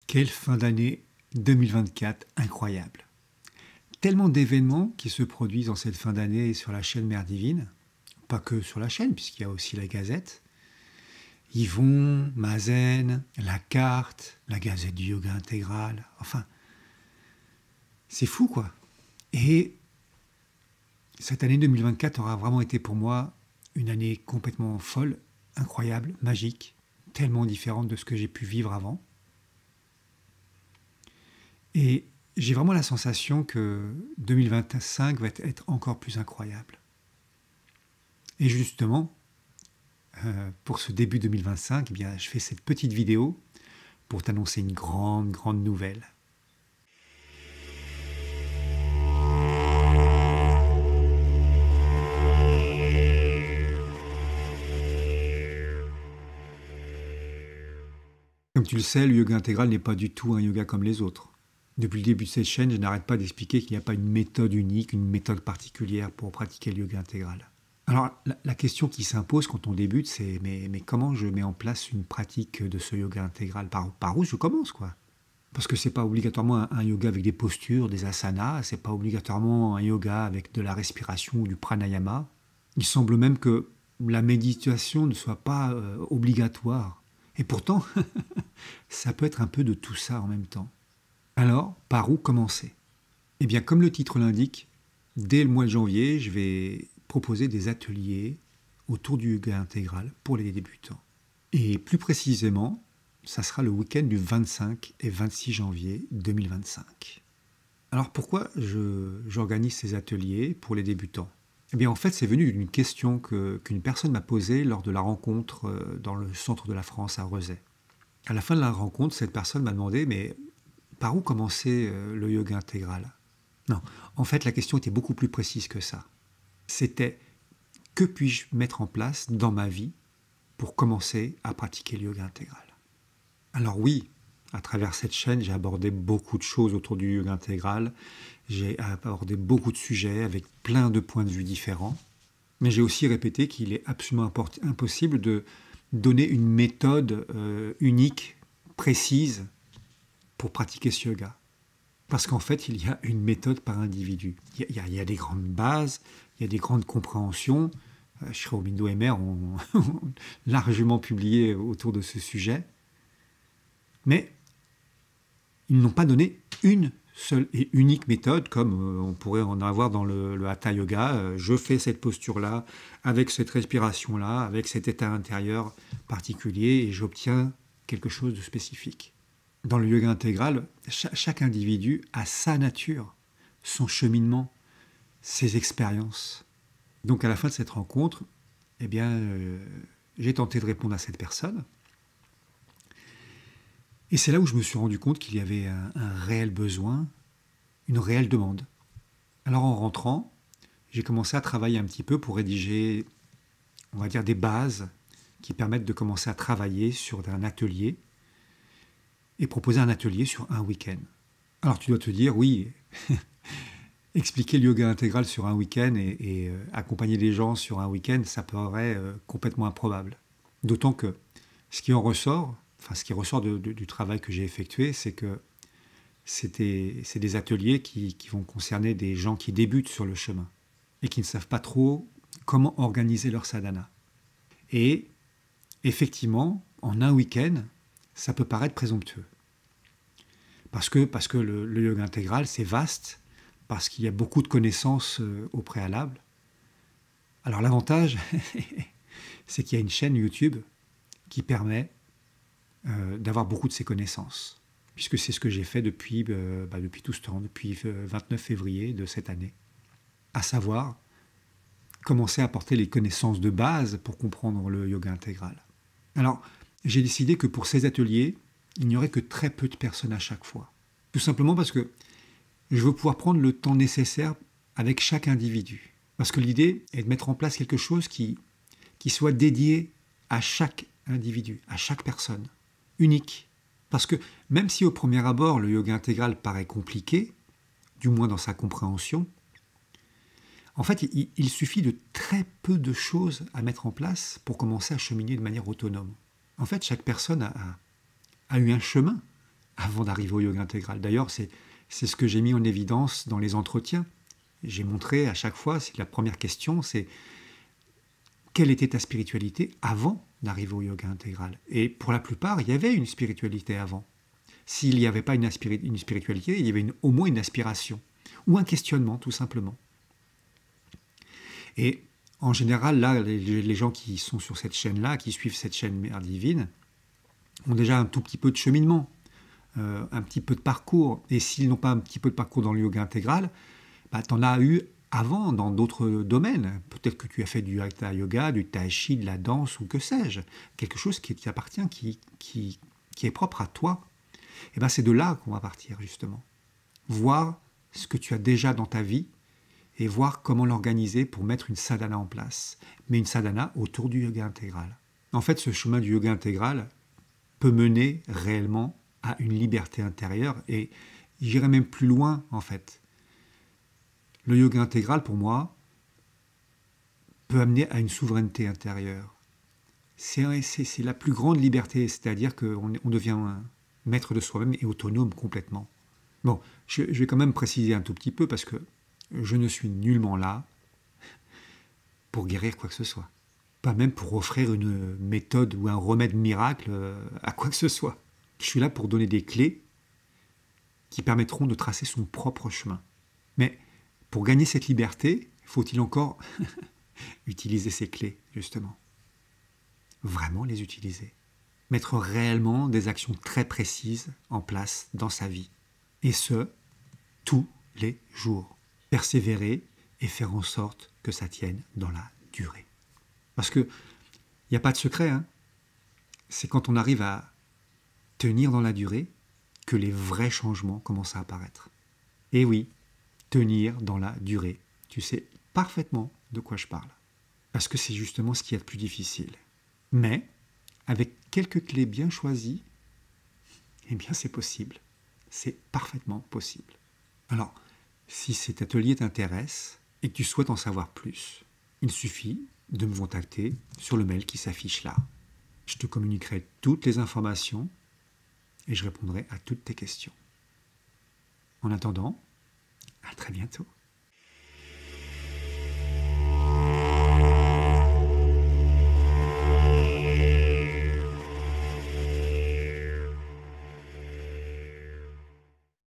Quelle fin d'année 2024 incroyable. Tellement d'événements qui se produisent en cette fin d'année sur la chaîne Mère Divine, pas que sur la chaîne, puisqu'il y a aussi la Gazette. Yvon, Mazen, la carte, la Gazette du yoga intégral, enfin, c'est fou quoi. Et cette année 2024 aura vraiment été pour moi une année complètement folle, incroyable, magique, tellement différente de ce que j'ai pu vivre avant. Et j'ai vraiment la sensation que 2025 va être encore plus incroyable. Et justement, pour ce début 2025, eh bien, je fais cette petite vidéo pour t'annoncer une grande nouvelle. Comme tu le sais, le yoga intégral n'est pas du tout un yoga comme les autres. Depuis le début de cette chaîne, je n'arrête pas d'expliquer qu'il n'y a pas une méthode unique, une méthode particulière pour pratiquer le yoga intégral. Alors, la question qui s'impose quand on débute, c'est mais comment je mets en place une pratique de ce yoga intégral? Par où je commence, quoi? Parce que c'est pas obligatoirement un yoga avec des postures, des asanas, c'est pas obligatoirement un yoga avec de la respiration ou du pranayama. Il semble même que la méditation ne soit pas obligatoire. Et pourtant, ça peut être un peu de tout ça en même temps. Alors, par où commencer? Eh bien, comme le titre l'indique, dès le mois de janvier, je vais proposer des ateliers autour du yoga intégral pour les débutants. Et plus précisément, ça sera le week-end du 25 et 26 janvier 2025. Alors pourquoi j'organise ces ateliers pour les débutants? Eh bien en fait, c'est venu d'une question qu'une personne m'a posée lors de la rencontre dans le centre de la France à Rezet. À la fin de la rencontre, cette personne m'a demandé, mais par où commencer le yoga intégral? Non, en fait, la question était beaucoup plus précise que ça. C'était, que puis-je mettre en place dans ma vie pour commencer à pratiquer le yoga intégral? Alors oui, à travers cette chaîne, j'ai abordé beaucoup de choses autour du yoga intégral. J'ai abordé beaucoup de sujets avec plein de points de vue différents. Mais j'ai aussi répété qu'il est absolument impossible de donner une méthode unique, précise, pour pratiquer ce yoga. Parce qu'en fait, il y a une méthode par individu. Il y a des grandes bases, il y a des grandes compréhensions. Sri Aurobindo et Mère ont largement publié autour de ce sujet. Mais ils n'ont pas donné une seule et unique méthode, comme on pourrait en avoir dans le Hatha Yoga. Je fais cette posture-là, avec cette respiration-là, avec cet état intérieur particulier, et j'obtiens quelque chose de spécifique. Dans le yoga intégral, chaque individu a sa nature, son cheminement, ses expériences. Donc à la fin de cette rencontre, eh bien, j'ai tenté de répondre à cette personne. Et c'est là où je me suis rendu compte qu'il y avait un réel besoin, une réelle demande. Alors en rentrant, j'ai commencé à travailler un petit peu pour rédiger, on va dire, des bases qui permettent de commencer à travailler sur un atelier et proposer un atelier sur un week-end. Alors tu dois te dire, oui, expliquer le yoga intégral sur un week-end et accompagner les gens sur un week-end, ça paraît complètement improbable. D'autant que ce qui ressort du travail que j'ai effectué, c'est que c'est des ateliers qui vont concerner des gens qui débutent sur le chemin et qui ne savent pas trop comment organiser leur sadhana. Et effectivement, en un week-end, ça peut paraître présomptueux. Parce que le yoga intégral, c'est vaste, parce qu'il y a beaucoup de connaissances au préalable. Alors l'avantage, c'est qu'il y a une chaîne YouTube qui permet d'avoir beaucoup de ces connaissances, puisque c'est ce que j'ai fait depuis tout ce temps, depuis 29 février de cette année, à savoir commencer à apporter les connaissances de base pour comprendre le yoga intégral. Alors, j'ai décidé que pour ces ateliers, il n'y aurait que très peu de personnes à chaque fois. Tout simplement parce que je veux pouvoir prendre le temps nécessaire avec chaque individu. Parce que l'idée est de mettre en place quelque chose qui soit dédié à chaque individu, à chaque personne, unique. Parce que même si au premier abord le yoga intégral paraît compliqué, du moins dans sa compréhension, en fait il suffit de très peu de choses à mettre en place pour commencer à cheminer de manière autonome. En fait, chaque personne a eu un chemin, avant d'arriver au yoga intégral. D'ailleurs, c'est ce que j'ai mis en évidence dans les entretiens. J'ai montré à chaque fois, c'est la première question, c'est quelle était ta spiritualité avant d'arriver au yoga intégral. Et pour la plupart, il y avait une spiritualité avant. S'il n'y avait pas une spiritualité, il y avait au moins une aspiration ou un questionnement, tout simplement. Et en général, là, les gens qui sont sur cette chaîne-là, qui suivent cette chaîne Mère Divine, ont déjà un tout petit peu de cheminement, un petit peu de parcours. Et s'ils n'ont pas un petit peu de parcours dans le yoga intégral, bah, tu en as eu avant dans d'autres domaines. Peut-être que tu as fait du hatha yoga, du tai chi, de la danse ou que sais-je. Quelque chose qui t'appartient, qui est propre à toi. Et ben c'est de là qu'on va partir, justement. Voir ce que tu as déjà dans ta vie et voir comment l'organiser pour mettre une sadhana en place. Mais une sadhana autour du yoga intégral. En fait, ce chemin du yoga intégral peut mener réellement à une liberté intérieure et j'irai même plus loin, en fait. Le yoga intégral, pour moi, peut amener à une souveraineté intérieure. C'est la plus grande liberté, c'est-à-dire qu'on devient maître de soi-même et autonome complètement. Bon, je vais quand même préciser un tout petit peu parce que je ne suis nullement là pour guérir quoi que ce soit. Pas même pour offrir une méthode ou un remède miracle à quoi que ce soit. Je suis là pour donner des clés qui permettront de tracer son propre chemin. Mais pour gagner cette liberté, faut-il encore utiliser ces clés, justement? Vraiment les utiliser. Mettre réellement des actions très précises en place dans sa vie. Et ce, tous les jours. Persévérer et faire en sorte que ça tienne dans la durée. Parce qu'il n'y a pas de secret, hein. C'est quand on arrive à tenir dans la durée que les vrais changements commencent à apparaître. Et oui, tenir dans la durée. Tu sais parfaitement de quoi je parle. Parce que c'est justement ce qu'il y a de plus difficile. Mais, avec quelques clés bien choisies, eh bien c'est possible. C'est parfaitement possible. Alors, si cet atelier t'intéresse et que tu souhaites en savoir plus, il suffit de me contacter sur le mail qui s'affiche là. Je te communiquerai toutes les informations et je répondrai à toutes tes questions. En attendant, à très bientôt.